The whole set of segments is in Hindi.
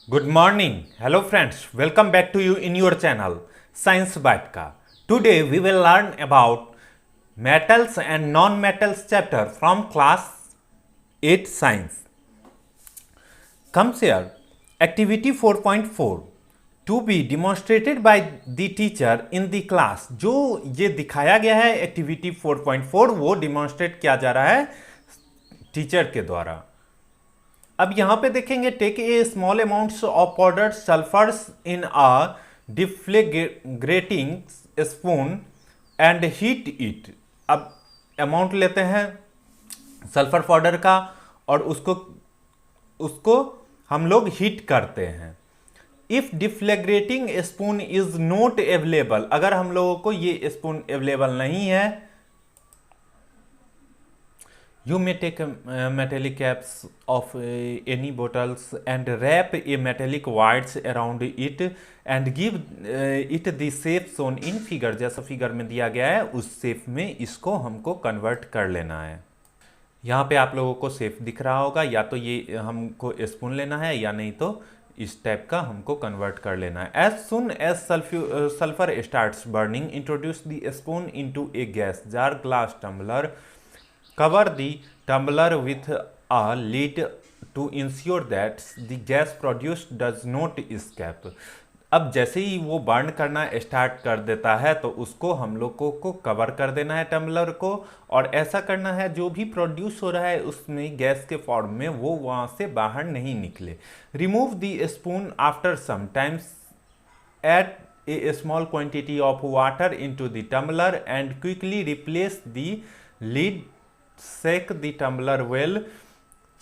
Good morning. Hello friends. Welcome back to you in your channel Science Batka. Today we will learn about metals and non-metals chapter from class 8 science. Comes here activity 4.4 to be demonstrated by the teacher in the class. जो ये दिखाया गया है एक्टिविटी 4.4 वो डिमॉन्स्ट्रेट किया जा रहा है टीचर के द्वारा। अब यहां पे देखेंगे take a small amounts of powdered sulphurs in a deflagrating spoon and heat it. अब अमाउंट लेते हैं सल्फर पाउडर का और उसको हम लोग हीट करते हैं। If deflagrating spoon is not available, अगर हम लोगों को ये स्पून अवेलेबल नहीं है, you may take metallic caps of any bottles and wrap a metallic wires around it and give it the shape shown in figure। जैसा फिगर में दिया गया है उस शेप में इसको हमको कन्वर्ट कर लेना है। यहाँ पे आप लोगों को शेप दिख रहा होगा, या तो ये हमको स्पून लेना है या नहीं तो इस टाइप का हमको कन्वर्ट कर लेना है। As soon as sulphur starts burning introduce the spoon into a gas jar glass tumbler, cover the tumbler with a lid to ensure that the gas produced does not escape। अब जैसे ही वो बर्न करना स्टार्ट कर देता है तो उसको हम लोगों को कवर कर देना है टम्बलर को, और ऐसा करना है जो भी प्रोड्यूस हो रहा है उसमें गैस के फॉर्म में वो वहाँ से बाहर नहीं निकले। Remove the spoon after some times, add a small quantity of water into the tumbler and quickly replace the lid, shake the tumbler well,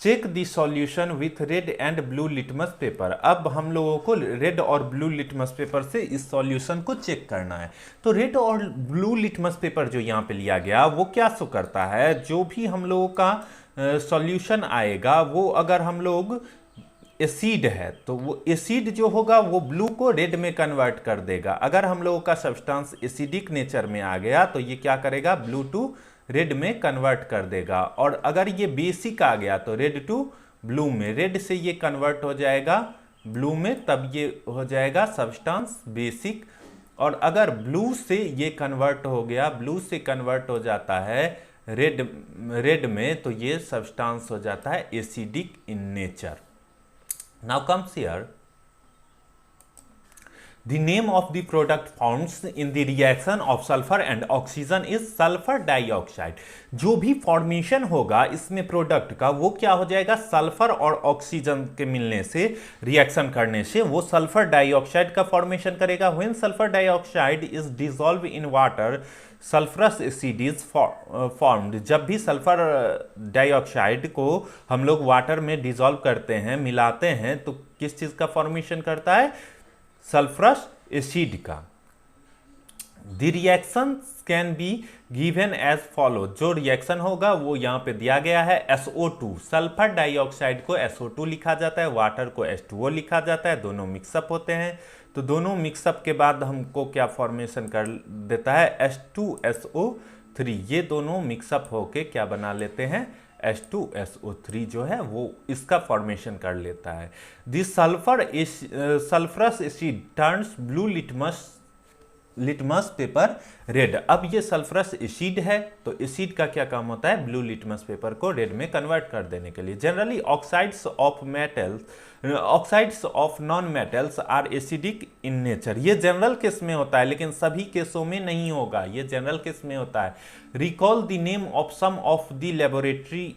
check the solution with red and blue litmus paper। अब हम लोगों को रेड और ब्लू लिटमस पेपर से इस सॉल्यूशन को चेक करना है। तो रेड और ब्लू लिटमस पेपर जो यहाँ पे लिया गया वो क्या शो करता है, जो भी हम लोगों का सॉल्यूशन आएगा वो अगर हम लोग एसिड है तो वो एसिड जो होगा वो ब्लू को रेड में कन्वर्ट कर देगा। अगर हम लोगों का सब्सटेंस एसिडिक नेचर में आ गया तो ये क्या करेगा, ब्लू टू रेड में कन्वर्ट कर देगा। और अगर ये बेसिक आ गया तो रेड टू ब्लू में, रेड से ये कन्वर्ट हो जाएगा ब्लू में, तब ये हो जाएगा सब्सटेंस बेसिक। और अगर ब्लू से ये कन्वर्ट हो गया, ब्लू से कन्वर्ट हो जाता है रेड में, तो ये सब्सटेंस हो जाता है acidic in nature. Now comes here the name of the product formed in the reaction of sulfur and oxygen is sulfur dioxide। जो भी फॉर्मेशन होगा इसमें प्रोडक्ट का वो क्या हो जाएगा, सल्फर और ऑक्सीजन के मिलने से, रिएक्शन करने से वो सल्फर डाइऑक्साइड का फॉर्मेशन करेगा। When sulphur dioxide is dissolve in water sulphurous acid is formed. जब भी सल्फर डाइऑक्साइड को हम लोग वाटर में डिसॉल्व करते हैं, मिलाते हैं, तो किस चीज का फॉर्मेशन करता है, सल्फरस एसिड का। The reaction can be given as follow. जो रिएक्शन होगा वो यहाँ पे दिया गया है SO2। सल्फर डाइऑक्साइड को SO2 लिखा जाता है, वाटर को H2O लिखा जाता है, दोनों मिक्सअप होते हैं। तो दोनों मिक्सअप के बाद हमको क्या फॉर्मेशन कर देता है, H2SO3। ये दोनों मिक्सअप होके क्या बना लेते हैं, H2SO3 जो है वो इसका फॉर्मेशन कर लेता है। This sulphurous asset turns blue litmus paper red. अब ये सल्फरस एसिड है तो एसिड का क्या काम होता है, ब्लू लिटमस पेपर को रेड में कन्वर्ट कर देने के लिए। Generally oxides of non metals are acidic in nature. ये जनरल केस में होता है लेकिन सभी केसों में नहीं होगा, ये जनरल केस में होता है। Recall the name of some of the laboratory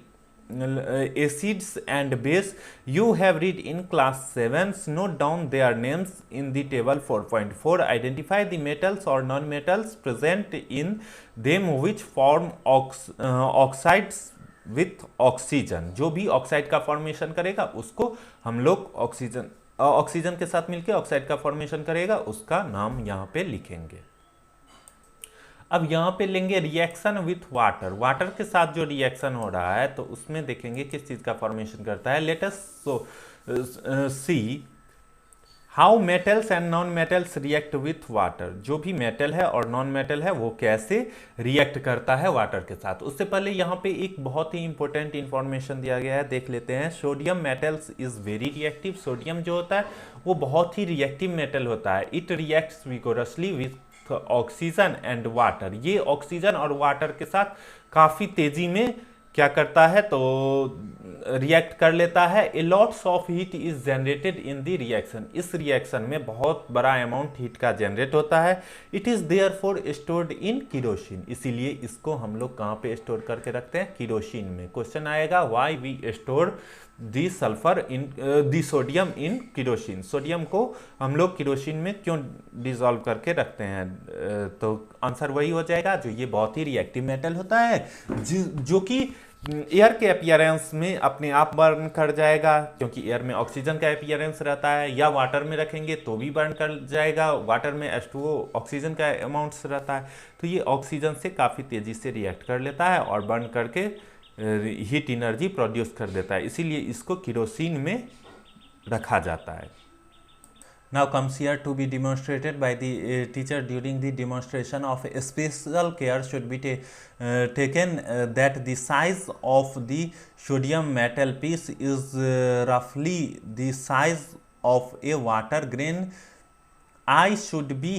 acids and base you have read in class 7, note down their names in the table 4.4, identify the metals or non-metals present in them which form oxides with oxygen। जो भी ऑक्साइड का फॉर्मेशन करेगा उसको हम लोग ऑक्सीजन के साथ मिलकर ऑक्साइड का फॉर्मेशन करेगा, उसका नाम यहाँ पे लिखेंगे। अब यहाँ पे लेंगे रिएक्शन विथ वाटर। वाटर के साथ जो रिएक्शन हो रहा है तो उसमें देखेंगे किस चीज़ का फॉर्मेशन करता है। Late us see how metals and non metals react with water, जो भी मेटल है और नॉन मेटल है वो कैसे रिएक्ट करता है वाटर के साथ। उससे पहले यहाँ पे एक बहुत ही इंपॉर्टेंट इंफॉर्मेशन दिया गया है, देख लेते हैं। Sodium metals is very reactive, sodium जो होता है वो बहुत ही रिएक्टिव मेटल होता है। It reacts vigorously with oxygen and water, ये ऑक्सीजन और वाटर के साथ काफ़ी तेजी में क्या करता है तो रिएक्ट कर लेता है। ए lots of heat is generated in the reaction, इस रिएक्शन में बहुत बड़ा अमाउंट हीट का जनरेट होता है। It is therefore stored in kerosene, इसीलिए इसको हम लोग कहाँ पे स्टोर करके रखते हैं, किरोसिन में। क्वेश्चन आएगा why we store the sulphur in the sodium in kerosene, sodium को हम लोग किरोसिन में क्यों डिजोल्व करके रखते हैं, तो आंसर वही हो जाएगा जो ये बहुत ही रिएक्टिव मेटल होता है जो कि एयर के अपीयरेंस में अपने आप बर्न कर जाएगा, क्योंकि एयर में ऑक्सीजन का अपीयरेंस रहता है, या वाटर में रखेंगे तो भी बर्न कर जाएगा, वाटर में H2O ऑक्सीजन का अमाउंट्स रहता है, तो ये ऑक्सीजन से काफ़ी तेज़ी से रिएक्ट कर लेता है और बर्न करके हीट एनर्जी प्रोड्यूस कर देता है, इसीलिए इसको किरोसिन में रखा जाता है। Now comes here to be demonstrated by the teacher. During the demonstration of special care should be taken that the size of the sodium metal piece is roughly the size of a water grain. I should be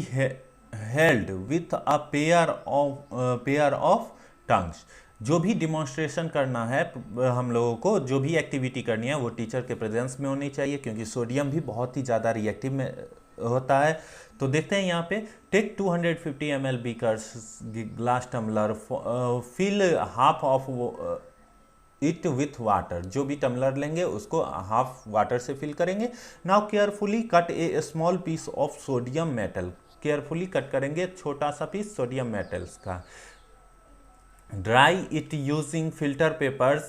held with a pair of tongues. जो भी डिमॉन्स्ट्रेशन करना है हम लोगों को, जो भी एक्टिविटी करनी है वो टीचर के प्रेजेंस में होनी चाहिए, क्योंकि सोडियम भी बहुत ही ज़्यादा रिएक्टिव में होता है। तो देखते हैं यहाँ पे, take 250 ml beakers glass tumbler, fill half of it with water, जो भी टम्बलर लेंगे उसको हाफ वाटर से फिल करेंगे। Now carefully cut a small piece of sodium metal, carefully cut करेंगे छोटा सा पीस सोडियम मेटल्स का। Dry it using filter papers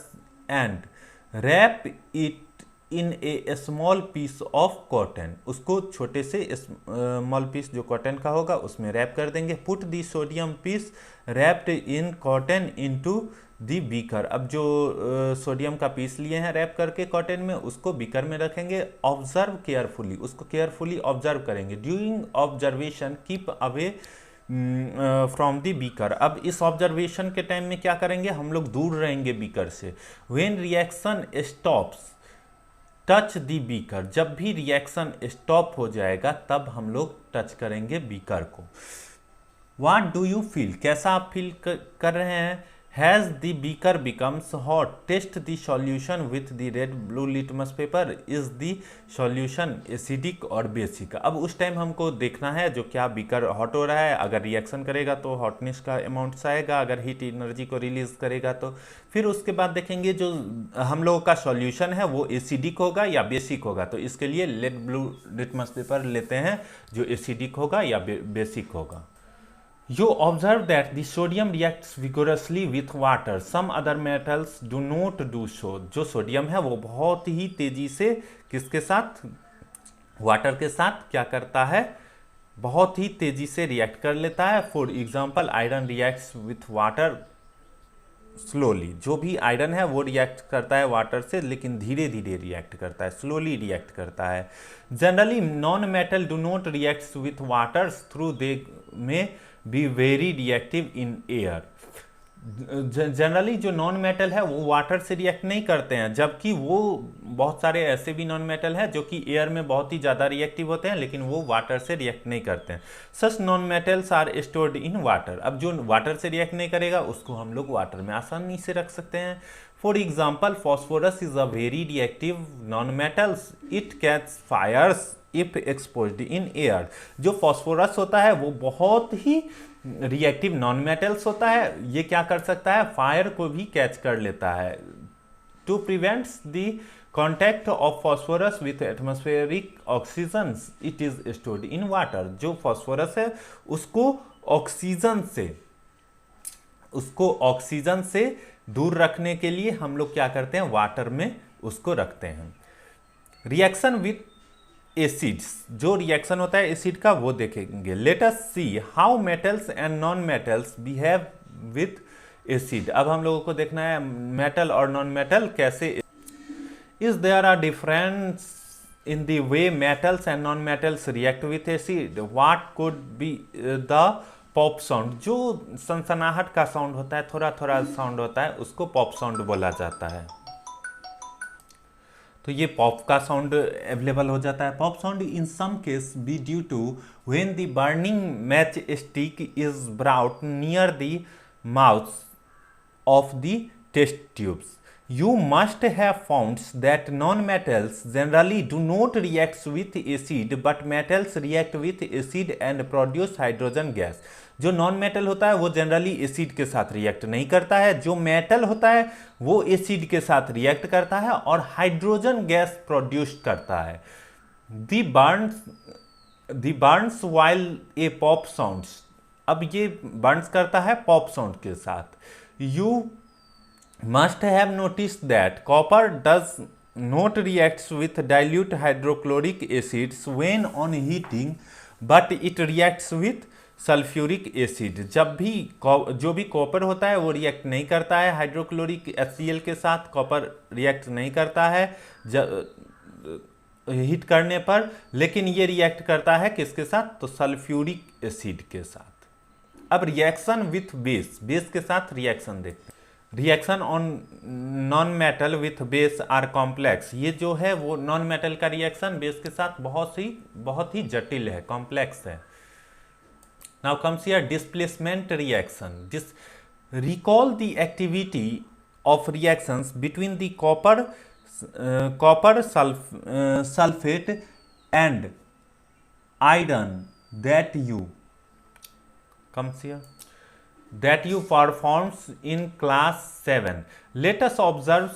and wrap it in a small piece of cotton, उसको छोटे से स्मॉल पीस जो कॉटन का होगा उसमें रैप कर देंगे। Put the sodium piece wrapped in cotton into the beaker, अब जो सोडियम का पीस लिए हैं रैप करके कॉटन में, उसको बीकर में रखेंगे। ऑब्जर्व केयरफुली, उसको केयरफुली ऑब्जर्व करेंगे। During observation keep away from the beaker, अब इस ऑब्जर्वेशन के टाइम में क्या करेंगे, हम लोग दूर रहेंगे बीकर से। When reaction stops touch the beaker, जब भी रिएक्शन स्टॉप हो जाएगा तब हम लोग टच करेंगे बीकर को। व्हाट डू यू फील, कैसा आप फील कर रहे हैं। Has the beaker becomes hot, test the solution with the red blue litmus paper, is the solution acidic और बेसिक। अब उस टाइम हमको देखना है जो क्या बीकर हॉट हो रहा है, अगर रिएक्शन करेगा तो हॉटनेस का अमाउंट्स आएगा, अगर हीट एनर्जी को रिलीज करेगा तो। फिर उसके बाद देखेंगे जो हम लोगों का सॉल्यूशन है वो एसिडिक होगा या बेसिक होगा, तो इसके लिए रेड ब्लू लिटमस पेपर लेते हैं जो एसिडिक होगा या बेसिक होगा। You observe that the sodium reacts vigorously with water. Some other metals do not do so. जो सोडियम है वो बहुत ही तेजी से किसके साथ, वाटर के साथ क्या करता है, बहुत ही तेजी से रिएक्ट कर लेता है। For example iron reacts with water slowly, जो भी आयरन है वो रिएक्ट करता है वाटर से लेकिन धीरे धीरे रिएक्ट करता है, स्लोली रिएक्ट करता है। Generally non metal do not reacts with water though they may be very reactive in air. Generally जो नॉन मेटल है वो वाटर से रिएक्ट नहीं करते हैं, जबकि वो बहुत सारे ऐसे भी नॉन मेटल है जो कि एयर में बहुत ही ज़्यादा रिएक्टिव होते हैं लेकिन वो वाटर से रिएक्ट नहीं करते हैं। Such non metals are stored in water, अब जो वाटर से रिएक्ट नहीं करेगा उसको हम लोग वाटर में आसानी से रख सकते हैं। For example phosphorus is a very reactive non metals, it catch fires if exposed in air. जो फॉस्फोरस होता है वो बहुत ही रिएक्टिव नॉन मेटल्स होता है, ये क्या कर सकता है, फायर को भी कैच कर लेता है। To prevents the contact of phosphorus with atmospheric oxygen it is stored in water, जो फॉस्फोरस है उसको ऑक्सीजन से दूर रखने के लिए हम लोग क्या करते हैं, वाटर में उसको रखते हैं। रिएक्शन विथ एसिड्स, जो रिएक्शन होता है एसिड का वो देखेंगे। Let us see how metals and non metals behave with acid, अब हम लोगों को देखना है मेटल और नॉन मेटल कैसे। Is there a difference in the way metals and non-metals react with acid, what could be the pop sound? जो सनसनाहट का साउंड होता है, थोड़ा थोड़ा साउंड होता है, उसको पॉप साउंड बोला जाता है। तो ये पॉप का साउंड अवेलेबल हो जाता है। Pop sound in some case be due to when the burning match stick is brought near the mouth of the test tubes. You must have found that non-metals generally do not react with acid, but metals react with acid and produce hydrogen gas. जो नॉन मेटल होता है वो जनरली एसिड के साथ रिएक्ट नहीं करता है, जो मेटल होता है वो एसिड के साथ रिएक्ट करता है और हाइड्रोजन गैस प्रोड्यूस करता है। दी Burns while a pop sounds, अब ये बर्न्स करता है पॉप साउंड के साथ। You must have noticed that copper does not react with dilute hydrochloric acids when on heating, but it reacts with sulphuric acid. जब भी जो भी कॉपर होता है वो रिएक्ट नहीं करता है हाइड्रोक्लोरिक HCl के साथ, कॉपर रिएक्ट नहीं करता है हीट करने पर, लेकिन ये रिएक्ट करता है किसके साथ? तो सल्फ्यूरिक एसिड के साथ। अब रिएक्शन विथ बेस, बेस के साथ रिएक्शन देखते हैं। Reaction on non metal with base are complex, ये जो है वो नॉन मेटल का रिएक्शन बेस के साथ बहुत ही जटिल है, कॉम्प्लेक्स है। Now comes here displacement reaction. Recall the activity of reactions between the copper sulphate and iron that you performs in class 7. Let us observe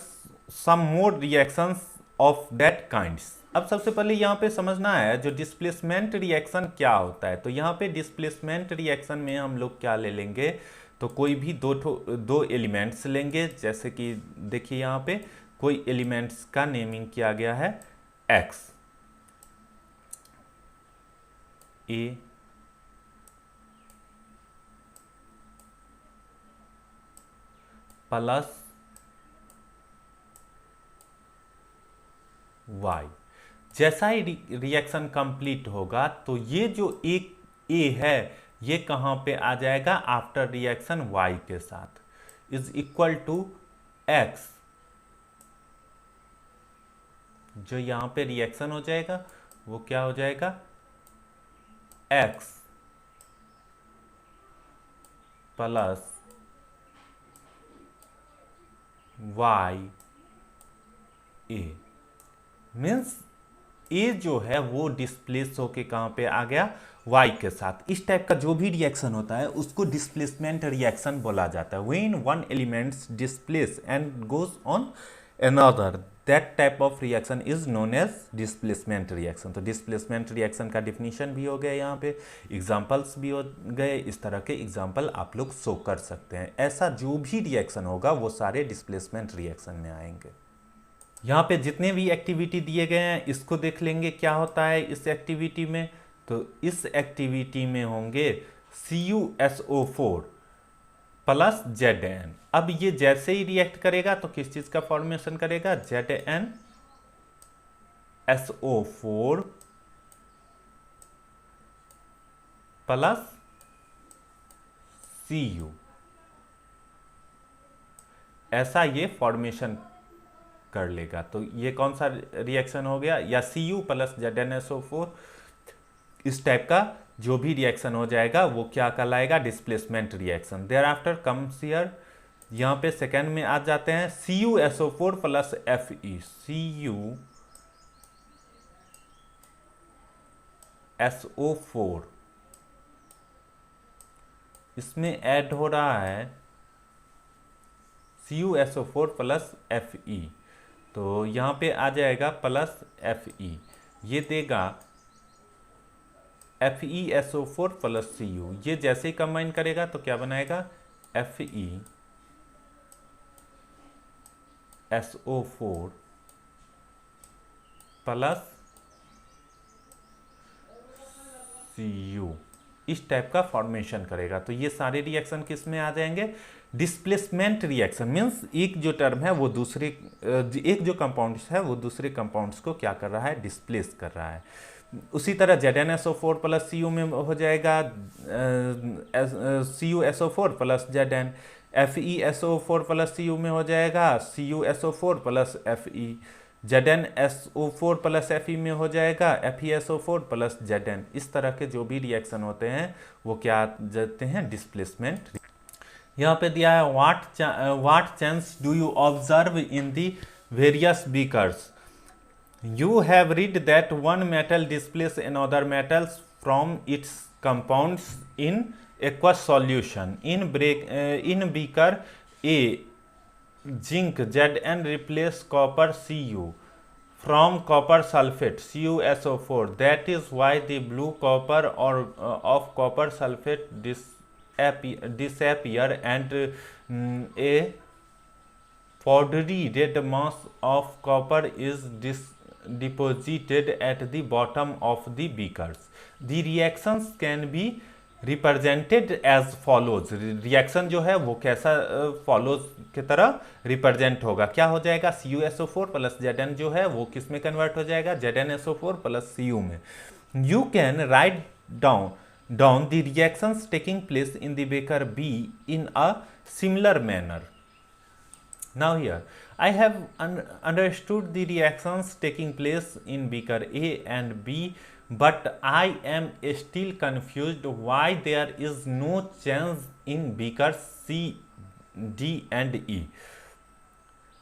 some more reactions of that kinds. अब सबसे पहले यहाँ पे समझना है जो डिस्प्लेसमेंट रिएक्शन क्या होता है। तो यहाँ पे डिस्प्लेसमेंट रिएक्शन में हम लोग क्या ले लेंगे, तो कोई भी दो एलिमेंट्स लेंगे। जैसे कि देखिए यहाँ पे कोई एलिमेंट्स का नेमिंग किया गया है X, A, प्लस y। जैसा ही रिएक्शन कंप्लीट होगा तो ये जो एक A है ये कहाँ पे आ जाएगा? आफ्टर रिएक्शन y के साथ, इज इक्वल टू x। जो यहाँ पे रिएक्शन हो जाएगा वो क्या हो जाएगा? x plus y a, means a जो है वो डिस्प्लेस होके कहाँ पे आ गया? y के साथ। इस टाइप का जो भी रिएक्शन होता है उसको डिस्प्लेसमेंट रिएक्शन बोला जाता है। When one elements displace and goes on another, that type of reaction is known as displacement reaction. तो डिस्प्लेसमेंट रिएक्शन का डिफिनीशन भी हो गया, यहाँ पे एग्जांपल्स भी हो गए। इस तरह के एग्जांपल आप लोग शो कर सकते हैं। ऐसा जो भी रिएक्शन होगा वो सारे डिस्प्लेसमेंट रिएक्शन में आएंगे। यहाँ पे जितने भी एक्टिविटी दिए गए हैं इसको देख लेंगे क्या होता है इस एक्टिविटी में। तो इस एक्टिविटी में होंगे CuSO4 प्लस Zn। अब ये जैसे ही रिएक्ट करेगा तो किस चीज का फॉर्मेशन करेगा? ZnSO4 प्लस Cu, ऐसा ये फॉर्मेशन कर लेगा। तो ये कौन सा रिएक्शन हो गया? या Cu प्लस ZnSO4, इस टाइप का जो भी रिएक्शन हो जाएगा वो क्या कहलाएगा? Displacement reaction. Thereafter comes here, यहाँ पे सेकेंड में आ जाते हैं CuSO4 प्लस Fe। CuSO4 इसमें ऐड हो रहा है CuSO4 प्लस Fe, तो यहाँ पे आ जाएगा प्लस Fe, ये देगा FeSO4 प्लस Cu। ये जैसे ही कंबाइन करेगा तो क्या बनाएगा? FeSO4 plus Cu। इस टाइप का फॉर्मेशन करेगा। तो ये सारे रिएक्शन किस में आ जाएंगे, डिस्प्लेसमेंट रिएक्शन। मीन्स एक जो टर्म है वो दूसरे एक जो कंपाउंड्स है वो दूसरे कंपाउंड्स को क्या कर रहा है, डिस्प्लेस कर रहा है। उसी तरह ZnSO4 प्लस Cu में हो जाएगा CuSO4 plus Zn, FeSO4 plus Cu में हो जाएगा CuSO4 plus Fe, ZnSO4 plus Fe में हो जाएगा FeSO4 प्लस Zn। इस तरह के जो भी रिएक्शन होते हैं वो क्या जाते हैं, डिस्प्लेसमेंट। यहाँ पे दिया है what change do you observe in the various beakers. You have read that one metal displaces another metals from its compounds in aqueous solution. In beaker A, zinc Zn replaces copper Cu from copper sulfate CuSO4. That is why the blue copper or of copper sulfate disappear and a powdery red mass of copper is deposited at the bottom of the beakers. The reactions can be represented as follows. Reaction जो है वो कैसा follows की तरह रिप्रेजेंट होगा, क्या हो जाएगा, CuSO4 प्लस Zn जो है वो किस में कन्वर्ट हो जाएगा, ZnSO4 प्लस Cu में। You can write down the reactions taking place in the beaker B in a similar manner. Now here I have understood the reactions taking place in beaker A and B, but I am still confused why there is no change in beakers C, D and E.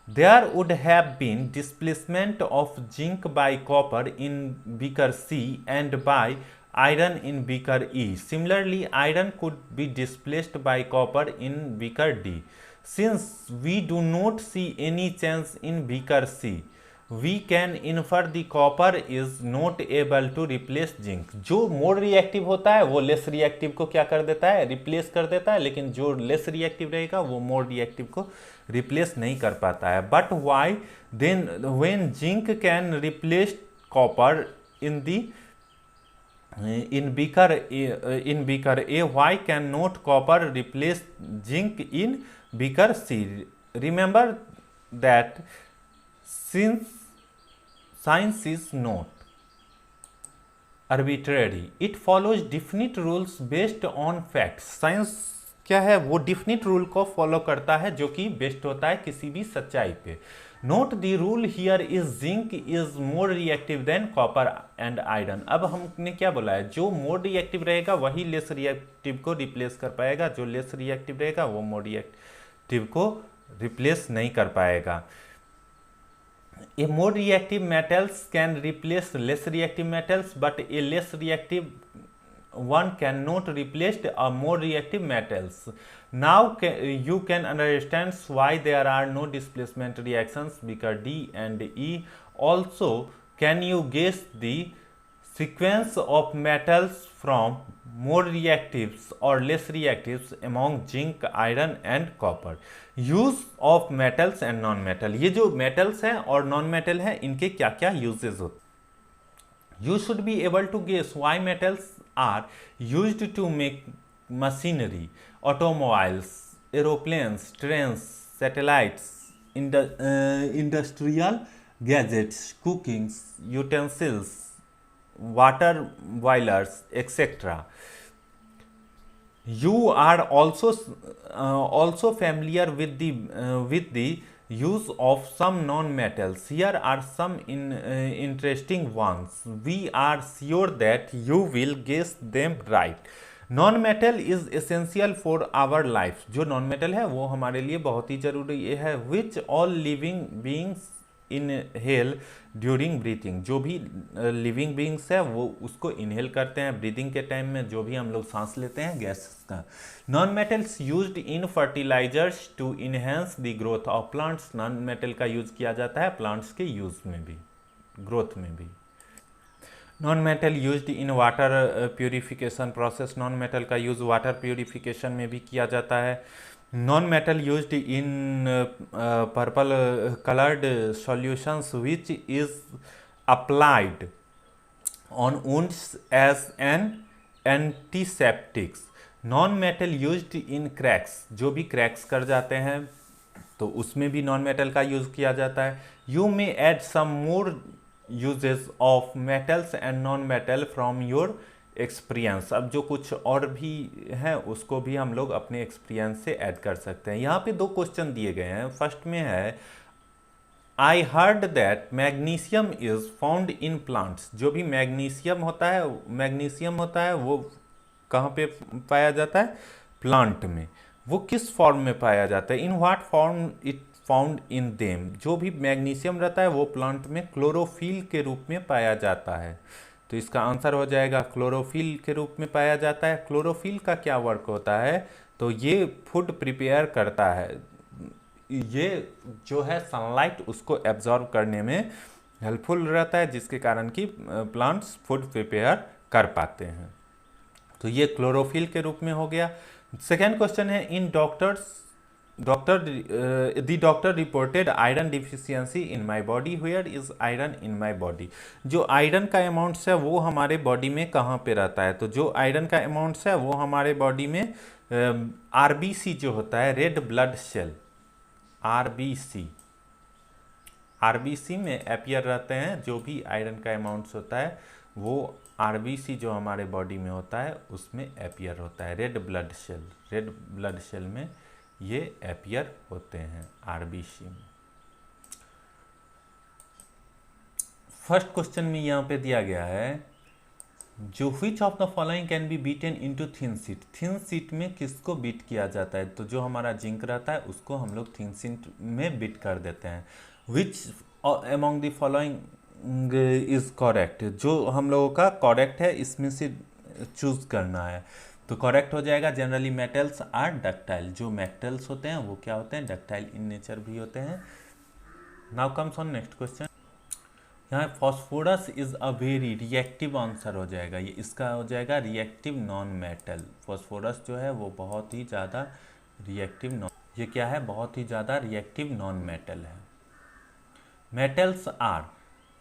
There would have been displacement of zinc by copper in beaker C and by iron in beaker E. Similarly, iron could be displaced by copper in beaker D. Since we do not see any change in beaker C, we can infer the copper is not able to replace zinc. जो मोर रिएक्टिव होता है वो लेस रिएक्टिव को क्या कर देता है, रिप्लेस कर देता है, लेकिन जो लेस रिएक्टिव रहेगा वो मोर रिएक्टिव को रिप्लेस नहीं कर पाता है। But why then when zinc can replace copper in beaker A, why cannot copper replace zinc in beaker C? Remember that since science is not arbitrary, it follows definite rules based on facts. Science क्या है, वो डिफिनिट रूल को फॉलो करता है जो कि बेस्ड होता है किसी भी सच्चाई पे। Note the rule here is zinc is more reactive than copper and iron. अब हमने क्या बोला है, जो मोर रिएक्टिव रहेगा वही लेस रिएक्टिव को रिप्लेस कर पाएगा, जो लेस रिएक्टिव रहेगा वो मोर रिएक्टिव को रिप्लेस नहीं कर पाएगा। A more reactive metals can replace less reactive metals, but a less reactive one cannot replace a more reactive metals. Now you can understand why there are no displacement reactions beaker D and E. Also, can you guess the sequence of metals from more reactives or less reactives among zinc, iron and copper? Use of metals and non metal. ये जो मेटल्स हैं और नॉन मेटल हैं इनके क्या क्या यूजेस होते। You should be able to guess why metals are used to make machinery, automobiles, aeroplanes, trains, satellites, industrial gadgets, cookings, utensils, water boilers etcetera. You are also familiar with the use of some non-metals. Here are some interesting ones. We are sure that you will guess them right. Non-metal is essential for our life. जो non-metal है वो हमारे लिए बहुत ही जरूरी है। Which all living beings inhale during breathing. जो भी लिविंग बींग्स है वो उसको इनहेल करते हैं ब्रीदिंग के टाइम में, जो भी हम लोग सांस लेते हैं गैस का। Non metals used in fertilisers to enhance the growth of plants. Non metal का यूज किया जाता है प्लांट्स के यूज में भी, ग्रोथ में भी। Non metal used in water purification process. Non metal का यूज वाटर प्योरीफिकेशन में भी किया जाता है। Non-metal used in purple colored solutions which is applied on wounds as an antiseptics, non metal used in cracks, जो भी क्रैक्स कर जाते हैं तो उसमें भी नॉन मेटल का यूज़ किया जाता है। You may add some more uses of metals and non metal from your experience. अब जो कुछ और भी है उसको भी हम लोग अपने एक्सपीरियंस से ऐड कर सकते हैं। यहाँ पे 2 क्वेश्चन दिए गए हैं। फर्स्ट में है I heard that magnesium is found in plants. जो भी मैग्नीशियम होता है वो कहाँ पे पाया जाता है? प्लांट में। वो किस फॉर्म में पाया जाता है? In what form it found in them. जो भी मैग्नीशियम रहता है वो प्लांट में क्लोरोफिल के रूप में पाया जाता है। तो इसका आंसर हो जाएगा क्लोरोफिल के रूप में पाया जाता है। क्लोरोफिल का क्या वर्क होता है? तो ये फूड प्रिपेयर करता है। ये जो है सनलाइट उसको एब्जॉर्ब करने में हेल्पफुल रहता है, जिसके कारण कि प्लांट्स फूड प्रिपेयर कर पाते हैं। तो ये क्लोरोफिल के रूप में हो गया। सेकेंड क्वेश्चन है in the doctor reported iron deficiency in my body, where is iron in my body. जो आयरन का अमाउंट्स है वो हमारे बॉडी में कहाँ पे रहता है? तो जो आयरन का अमाउंट्स है वो हमारे बॉडी में आरबीसी जो होता है, रेड ब्लड सेल, आरबीसी में अपीयर रहते हैं। जो भी आयरन का अमाउंट्स होता है वो आरबीसी जो हमारे बॉडी में होता है उसमें अपीयर होता है। रेड ब्लड सेल में ये अपीयर होते हैं आरबीसी में। फर्स्ट क्वेश्चन में यहाँ पे दिया गया है जो which of the following can be beaten into thin sheet. Thin sheet में किसको बीट किया जाता है? तो जो हमारा जिंक रहता है उसको हम लोग थिन शीट में बीट कर देते हैं। Which among the following is correct. जो हम लोगों का करेक्ट है इसमें से चूज करना है। तो करेक्ट हो जाएगा जनरली मेटल्स आर डक्टाइल। जो मेटल्स होते हैं वो क्या होते हैं? डक्टाइल इन नेचर भी होते हैं। Now comes on next question. यहाँ phosphorus is a very reactive answer हो जाएगा। ये इसका हो जाएगा रिएक्टिव नॉन मेटल। फॉस्फोरस जो है वो बहुत ही ज़्यादा रिएक्टिव नॉन, ये क्या है? बहुत ही ज़्यादा रिएक्टिव नॉन मेटल है। Metals are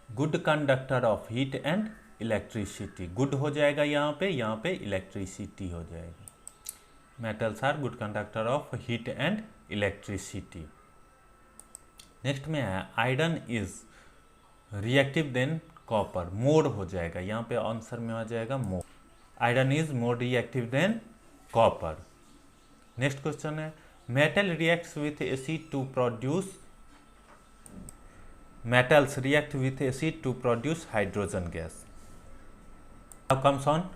good conductor of heat and electricity. Good हो जाएगा यहाँ पे इलेक्ट्रिसिटी हो जाएगी। Metals are good conductor of heat and electricity. Next में है iron is reactive than copper. More हो जाएगा यहाँ पे, आंसर में आ जाएगा more. Iron is more reactive than copper. Next question है metal reacts with acid to produce, metals react with acid to produce hydrogen gas. Now comes on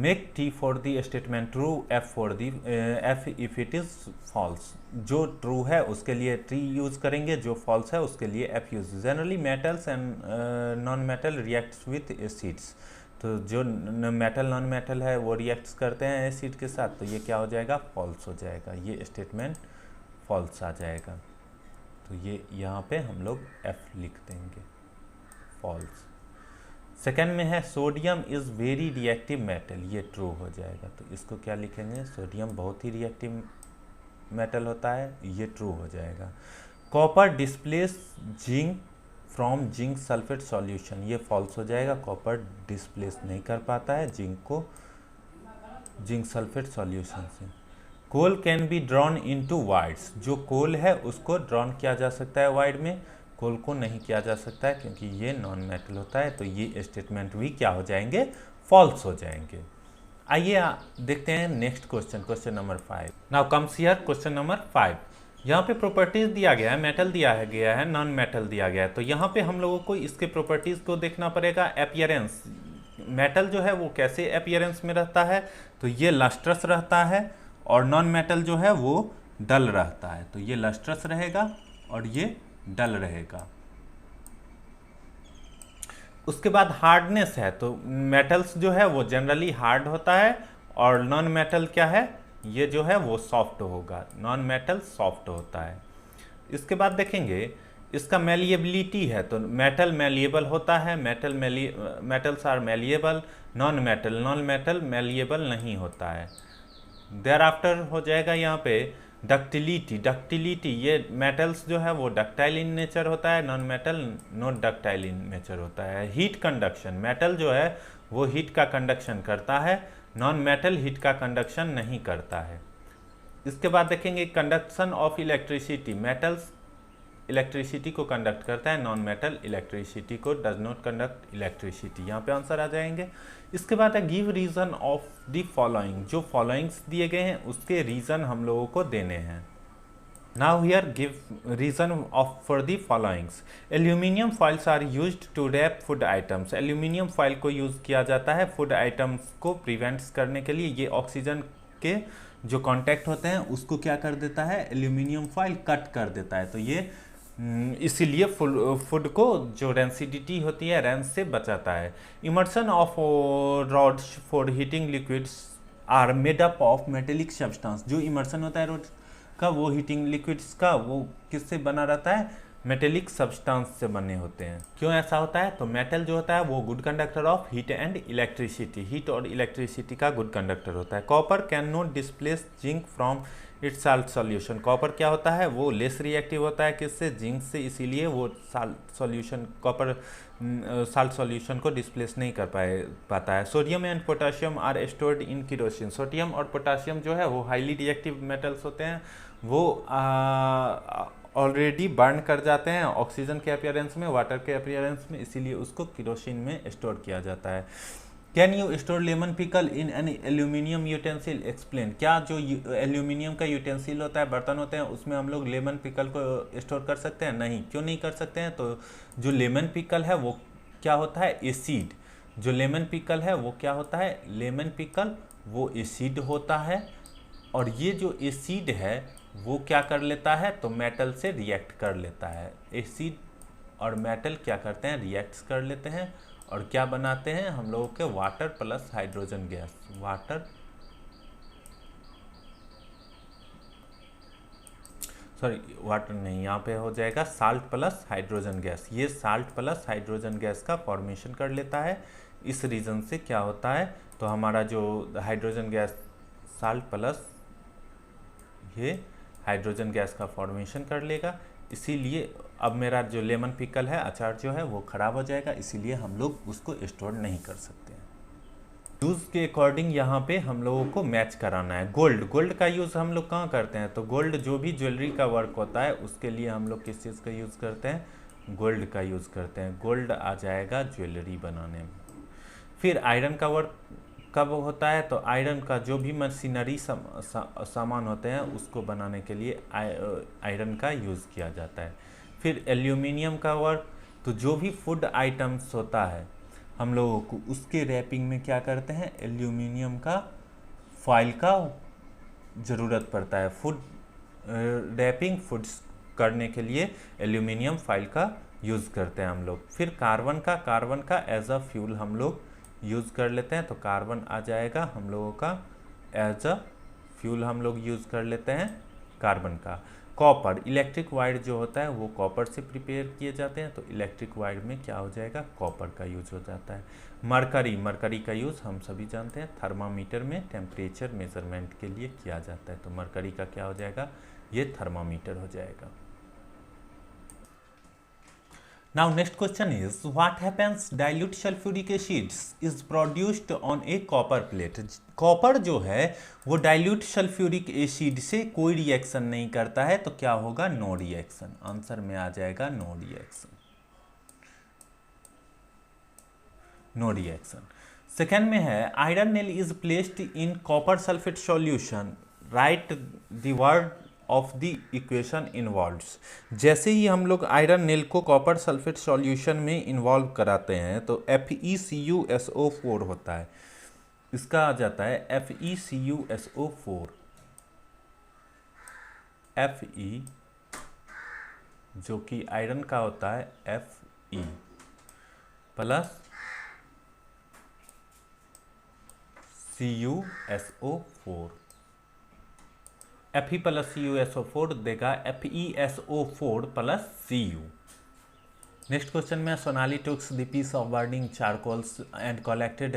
make T for the statement true, F for the F if it is false. जो true है उसके लिए T यूज करेंगे, जो false है उसके लिए F use. Generally metals and non metal reacts with acids। तो जो मेटल नॉन मेटल है वो रिएक्ट्स करते हैं एसिड के साथ, तो ये क्या हो जाएगा? फॉल्स हो जाएगा। ये स्टेटमेंट फॉल्स आ जाएगा। तो ये यहाँ पे हम लोग F लिख देंगे, फॉल्स। सेकेंड में है sodium is very reactive metal. ये ट्रू हो जाएगा। तो इसको क्या लिखेंगे? सोडियम बहुत ही रिएक्टिव मेटल होता है, ये ट्रू हो जाएगा। Copper displace zinc from zinc sulphate solution. ये फॉल्स हो जाएगा। कॉपर डिस्प्लेस नहीं कर पाता है जिंक को जिंक सल्फेट सॉल्यूशन से। Coal can be drawn into wires. जो कोल है उसको ड्रॉन किया जा सकता है वाइड में, कोल को नहीं किया जा सकता है क्योंकि ये नॉन मेटल होता है। तो ये स्टेटमेंट भी क्या हो जाएंगे? फॉल्स हो जाएंगे। आइए देखते हैं next question, question number 5। Now comes here question number 5। यहाँ पे प्रॉपर्टीज दिया गया है, मेटल दिया गया है, नॉन मेटल दिया गया है। तो यहाँ पे हम लोगों को इसके प्रॉपर्टीज को देखना पड़ेगा। अपीयरेंस, मेटल जो है वो कैसे अपीयरेंस में रहता है? तो ये लस्ट्रस रहता है और नॉन मेटल जो है वो डल रहता है। तो ये लस्ट्रस रहेगा और ये डल रहेगा। उसके बाद हार्डनेस है, तो मेटल्स जो है वो जनरली हार्ड होता है और नॉन मेटल क्या है? ये जो है वो सॉफ्ट होगा। नॉन मेटल सॉफ्ट होता है। इसके बाद देखेंगे इसका मेलिएबिलिटी है, तो मेटल मेलिएबल होता है, metals are malleable. Non metal malleable नहीं होता है। देयर आफ्टर हो जाएगा यहाँ पे डक्टिलिटी, ये मेटल्स जो है वो डक्टाइल इन नेचर होता है, non metal not ductile in nature होता है। हीट कंडक्शन, मेटल जो है वो हीट का कंडक्शन करता है, नॉन मेटल हीट का कंडक्शन नहीं करता है। इसके बाद देखेंगे conduction of electricity, metals electricity को कंडक्ट करता है, नॉन मेटल इलेक्ट्रिसिटी को डज नॉट कंडक्ट इलेक्ट्रिसिटी। यहाँ पे आंसर आ जाएंगे। इसके बाद है give reason of the following, जो फॉलोइंग्स दिए गए हैं उसके रीजन हम लोगों को देने हैं। Now here give reason of for the followings. Aluminium foils are used to wrap food items, aluminium foil को यूज़ किया जाता है फूड आइटम्स को प्रिवेंट्स करने के लिए। ये ऑक्सीजन के जो कांटेक्ट होते हैं उसको क्या कर देता है, एल्यूमिनियम फॉइल कट कर देता है। तो ये इसीलिए फूड को जो रेंसिडिटी होती है रेंस से बचाता है। Immersion of rods for heating liquids are made up of metallic substance, जो इमर्शन होता है रॉड का वो हीटिंग लिक्विड्स का वो किससे बना रहता है, मेटेलिक सब्सटेंस से बने होते हैं। क्यों ऐसा होता है, तो मेटल जो होता है वो good conductor of heat and electricity, heat और इलेक्ट्रिसिटी का गुड कंडक्टर होता है। Copper can not displace zinc from its salt solution, copper क्या होता है वो लेस रिएक्टिव होता है किससे, जिंक से, इसीलिए वो salt solution copper salt solution को डिस्प्लेस नहीं कर पाता है। Sodium and potassium are stored in kerosene, sodium और पोटाशियम जो है वो हाईली रिएक्टिव मेटल्स होते हैं, वो ऑलरेडी बर्न कर जाते हैं ऑक्सीजन के अपीयरेंस में, वाटर के अपीयरेंस में, इसीलिए उसको केरोसिन में स्टोर किया जाता है। Can you store lemon pickle in an aluminium utensil, explain, क्या जो एल्यूमिनियम का यूटेंसिल होता है, बर्तन होते हैं, उसमें हम लोग लेमन पिकल को स्टोर कर सकते हैं? नहीं। क्यों नहीं कर सकते हैं, तो जो लेमन पिकल है वो क्या होता है, एसिड, जो लेमन पिकल है वो क्या होता है, लेमन पिकल वो एसिड होता है, और ये जो एसिड है वो क्या कर लेता है, तो मेटल से रिएक्ट कर लेता है। एसिड और मेटल क्या करते हैं, रिएक्ट कर लेते हैं, और क्या बनाते हैं हम लोगों के, water plus hydrogen gas, water नहीं, यहाँ पे हो जाएगा साल्ट प्लस हाइड्रोजन गैस। ये साल्ट प्लस हाइड्रोजन गैस का फॉर्मेशन कर लेता है। इस रीज़न से क्या होता है, तो हमारा जो हाइड्रोजन गैस साल्ट प्लस ये हाइड्रोजन गैस का फॉर्मेशन कर लेगा, इसीलिए अब मेरा जो लेमन पिकल है, अचार जो है वो ख़राब हो जाएगा, इसीलिए हम लोग उसको स्टोर नहीं कर सकते हैं। यूज़ के अकॉर्डिंग यहाँ पे हम लोगों को मैच कराना है। गोल्ड का यूज़ हम लोग कहाँ करते हैं, तो गोल्ड जो भी ज्वेलरी का वर्क होता है उसके लिए हम लोग किस चीज़ का यूज़ करते हैं, गोल्ड का यूज़ करते हैं। गोल्ड आ जाएगा ज्वेलरी बनाने में। फिर आयरन का वर्क कब होता है, तो आयरन का जो भी मशीनरी सामान होते हैं उसको बनाने के लिए आयरन का यूज़ किया जाता है। फिर एल्यूमिनियम का वर्क, तो जो भी फूड आइटम्स होता है हम लोगों को उसके रैपिंग में क्या करते हैं, एल्यूमिनियम का फॉइल का ज़रूरत पड़ता है। फूड रैपिंग फूड्स करने के लिए एल्यूमिनियम फॉइल का यूज़ करते हैं हम लोग। फिर कार्बन का एज अ फ्यूल हम लोग यूज़ कर लेते हैं, तो कार्बन आ जाएगा हम लोगों का एज अ फ्यूल, हम लोग यूज़ कर लेते हैं कार्बन का। कॉपर, इलेक्ट्रिक वायर जो होता है वो कॉपर से प्रिपेयर किए जाते हैं, तो इलेक्ट्रिक वायर में क्या हो जाएगा, कॉपर का यूज़ हो जाता है। मरकरी का यूज़ हम सभी जानते हैं, थर्मामीटर में टेम्परेचर मेजरमेंट के लिए किया जाता है, तो मरकरी का क्या हो जाएगा, ये थर्मामीटर हो जाएगा। Now next question is, what happens dilute sulfuric acid is produced on a copper plate? Copper जो है वो डाइल्यूट सल्फ्यूरिक एसिड से कोई रिएक्शन नहीं करता है, तो क्या होगा, नो रिएक्शन। आंसर में आ जाएगा no reaction, no reaction. Second में है iron nail is placed in copper sulphate solution, write the word of the equation involves. जैसे ही हम लोग आयरन नेल को कॉपर सल्फेट सॉल्यूशन में इन्वॉल्व कराते हैं तो FeCuSO4 होता है, इसका आ जाता है FeCuSO4, Fe जो कि आयरन का होता है Fe plus CuSO4, Fe plus CuSO4 देगा FeSO4 plus Cu। Next question में Sonali tooks the piece of burning charcoals and collected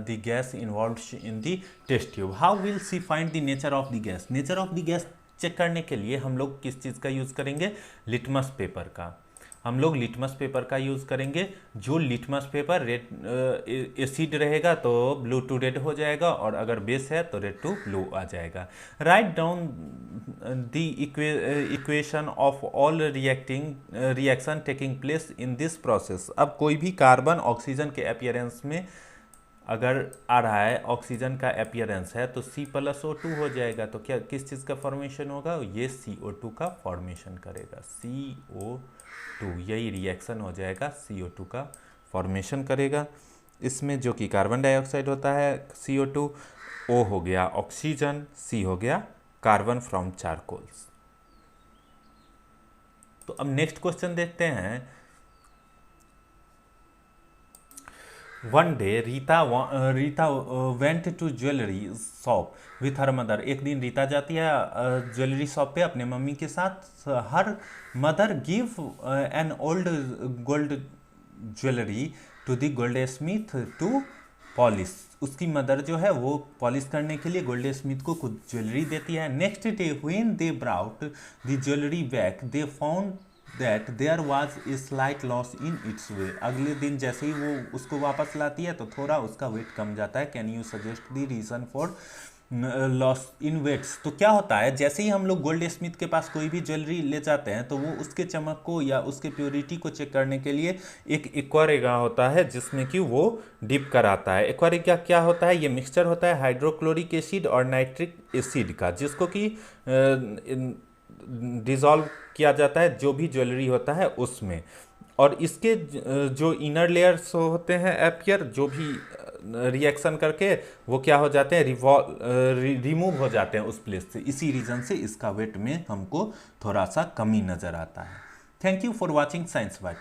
the gas involved in the test tube. How will she find the nature of the gas? Nature of the gas check करने के लिए हम लोग किस चीज़ का यूज़ करेंगे, लिटमस पेपर का। हम लोग लिटमस पेपर का यूज़ करेंगे। जो लिटमस पेपर रेड एसिड रहेगा तो ब्लू टू रेड हो जाएगा, और अगर बेस है तो रेड टू ब्लू आ जाएगा। Write down the equation of all reaction taking place in this process. अब कोई भी कार्बन ऑक्सीजन के अपीयरेंस में अगर आ रहा है, ऑक्सीजन का अपीयरेंस है, तो C+O2 हो जाएगा। तो क्या किस चीज़ का फॉर्मेशन होगा, ये CO2 का फॉर्मेशन करेगा। CO2 यही रिएक्शन हो जाएगा, CO2 का फॉर्मेशन करेगा। इसमें जो कि कार्बन डाइऑक्साइड होता है CO2, O हो गया ऑक्सीजन, C हो गया कार्बन फ्रॉम चारकोल्स। तो अब नेक्स्ट क्वेश्चन देखते हैं। One day Rita went to jewellery shop with her mother. एक दिन रीता जाती है ज्वेलरी शॉप पे अपने मम्मी के साथ। Her mother give an old gold jewellery to the goldsmith to polish. उसकी मदर जो है वो पॉलिश करने के लिए गोल्ड स्मिथ को कुछ ज्वेलरी देती है। Next day when they brought the jewellery back they found that there was a slight loss in its weight. अगले दिन जैसे ही वो उसको वापस लाती है तो थोड़ा उसका वेट कम जाता है। Can you suggest the reason for loss in weights. तो क्या होता है, जैसे ही हम लोग गोल्ड स्मिथ के पास कोई भी ज्वेलरी ले जाते हैं तो वो उसके चमक को या उसके प्योरिटी को चेक करने के लिए एक एक्वारेगा होता है जिसमें कि वो डिप कराता है। एक्वारेगा क्या होता है, ये मिक्सचर होता है हाइड्रोक्लोरिक एसिड और नाइट्रिक एसिड का, जिसको कि डिज़ोल्व किया जाता है जो भी ज्वेलरी होता है उसमें। और इसके जो इनर लेयर्स होते हैं एपियर, जो भी रिएक्शन करके वो क्या हो जाते हैं, रिमूव हो जाते हैं उस प्लेस से। इसी रीज़न से इसका वेट में हमको थोड़ा सा कमी नज़र आता है। Thank you for watching Science bite.